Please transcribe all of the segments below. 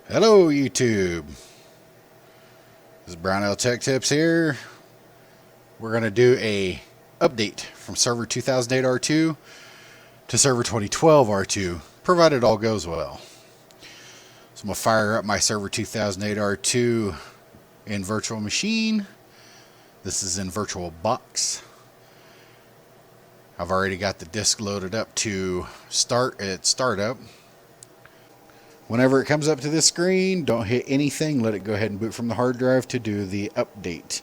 Hello YouTube, this is Brownell Tech Tips here. We're going to do a update from server 2008 R2 to server 2012 R2, provided all goes well. So I'm going to fire up my server 2008 R2 in virtual machine. This is in VirtualBox. I've already got the disk loaded up to start at startup. Whenever it comes up to this screen, don't hit anything. Let it go ahead and boot from the hard drive to do the update.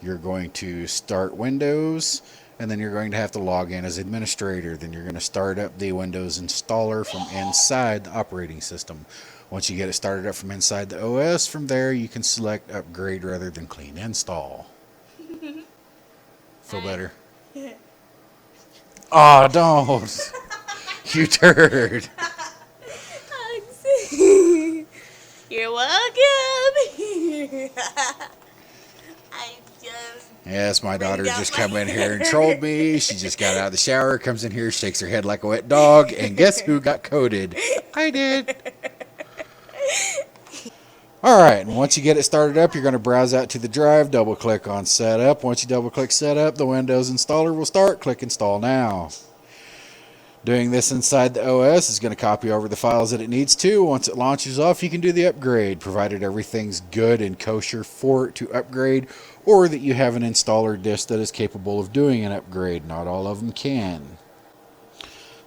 You're going to start Windows, and then you're going to have to log in as administrator. Then you're going to start up the Windows installer from inside the operating system. Once you get it started up from inside the OS, from there you can select upgrade rather than clean install. Feel better? Oh, don't! You turd! You're welcome. I just. Yes, my daughter just come in here and trolled me. She just got out of the shower, comes in here, shakes her head like a wet dog, and guess who got coded? I did. Alright, and once you get it started up, you're going to browse out to the drive, double click on setup. Once you double click setup, the Windows installer will start. Click install now. Doing this inside the OS is going to copy over the files that it needs to. Once it launches off, you can do the upgrade, provided everything's good and kosher for it to upgrade, or that you have an installer disk that is capable of doing an upgrade. Not all of them can.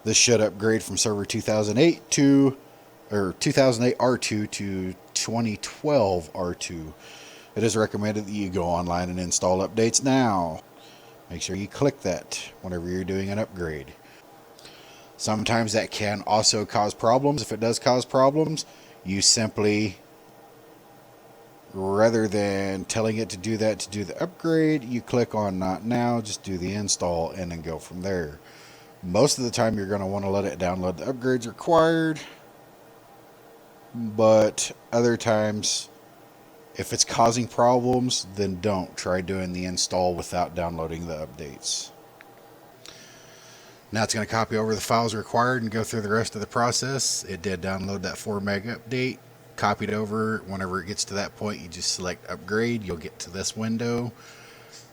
This should upgrade from server 2008 R2 to 2012 R2. It is recommended that you go online and install updates now. Make sure you click that whenever you're doing an upgrade. Sometimes that can also cause problems. If it does cause problems, you simply, rather than telling it to do that to do the upgrade, you click on not now, just do the install and then go from there. Most of the time you're going to want to let it download the upgrades required, but other times if it's causing problems, then don't try doing the install without downloading the updates. Now it's going to copy over the files required and go through the rest of the process. It did download that 4 meg update, copied over. Whenever it gets to that point, you just select upgrade. You'll get to this window,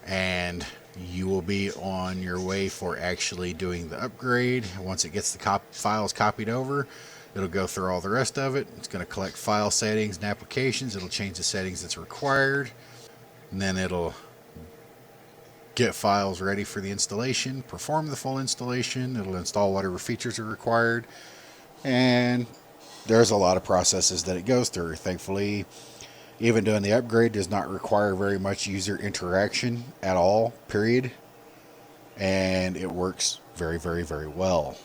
and you will be on your way for actually doing the upgrade. Once it gets the files copied over, it'll go through all the rest of it. It's going to collect file settings and applications. It'll change the settings that's required, and then it'll get files ready for the installation, perform the full installation. It'll install whatever features are required, and there's a lot of processes that it goes through. Thankfully, even doing the upgrade does not require very much user interaction at all, period, and it works very, very, very well.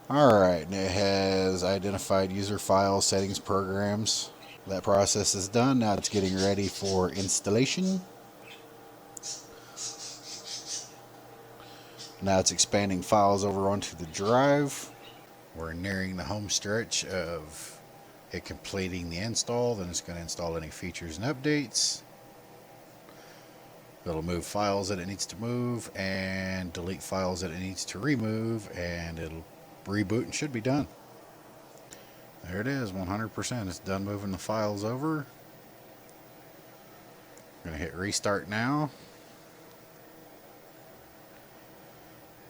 Alright, and it has identified user files, settings, programs. That process is done. Now it's getting ready for installation. Now it's expanding files over onto the drive. We're nearing the home stretch of it completing the install. Then it's going to install any features and updates. It'll move files that it needs to move and delete files that it needs to remove, and it'll reboot and should be done. There it is, 100%. It's done moving the files over. I'm going to hit restart now.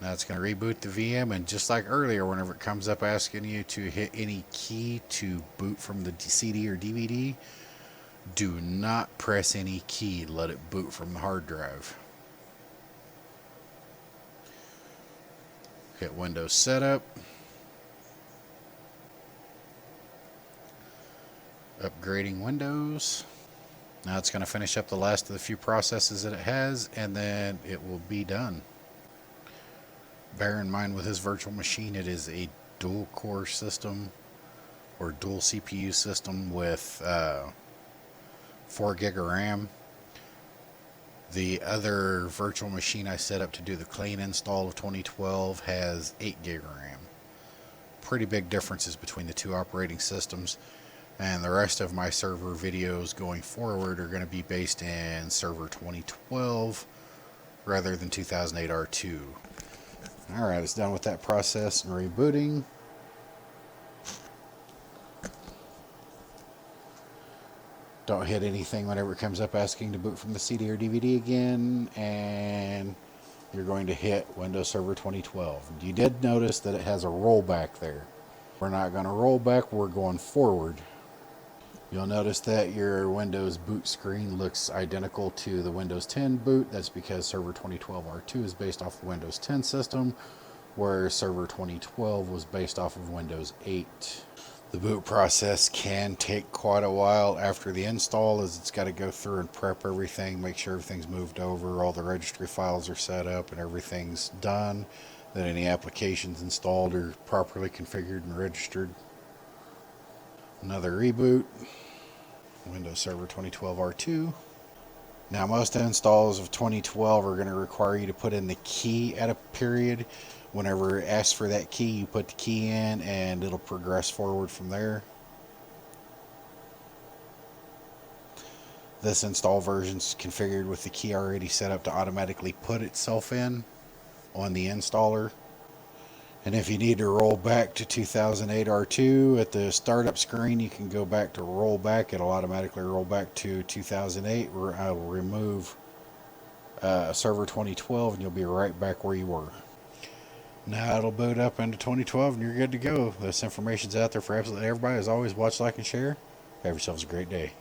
Now it's going to reboot the VM, and just like earlier, whenever it comes up asking you to hit any key to boot from the CD or DVD, do not press any key. Let it boot from the hard drive. Hit Windows Setup. Upgrading Windows. Now it's going to finish up the last of the few processes that it has, and then it will be done. Bear in mind, with this virtual machine, it is a dual core system or dual CPU system with 4 gig of RAM. The other virtual machine I set up to do the clean install of 2012 has 8 gig of RAM. Pretty big differences between the two operating systems, and the rest of my server videos going forward are going to be based in server 2012 rather than 2008 R2. Alright, it's done with that process and rebooting. Don't hit anything whenever it comes up asking to boot from the CD or DVD again, and you're going to hit Windows Server 2012. You did notice that it has a rollback there. We're not going to roll back, we're going forward. You'll notice that your Windows boot screen looks identical to the Windows 10 boot. That's because Server 2012 R2 is based off the Windows 10 system, where Server 2012 was based off of Windows 8. The boot process can take quite a while after the install, as it's got to go through and prep everything, make sure everything's moved over, all the registry files are set up and everything's done, that any applications installed are properly configured and registered. Another reboot, Windows Server 2012 R2. Now, most installs of 2012 are going to require you to put in the key at a period. Whenever it asks for that key, you put the key in and it'll progress forward from there. This install version is configured with the key already set up to automatically put itself in on the installer. And if you need to roll back to 2008 R2 at the startup screen, you can go back to roll back. It'll automatically roll back to 2008, where I will remove Server 2012 and you'll be right back where you were. Now it'll boot up into 2012 and you're good to go. This information's out there for absolutely everybody. As always, watch, like, and share. Have yourselves a great day.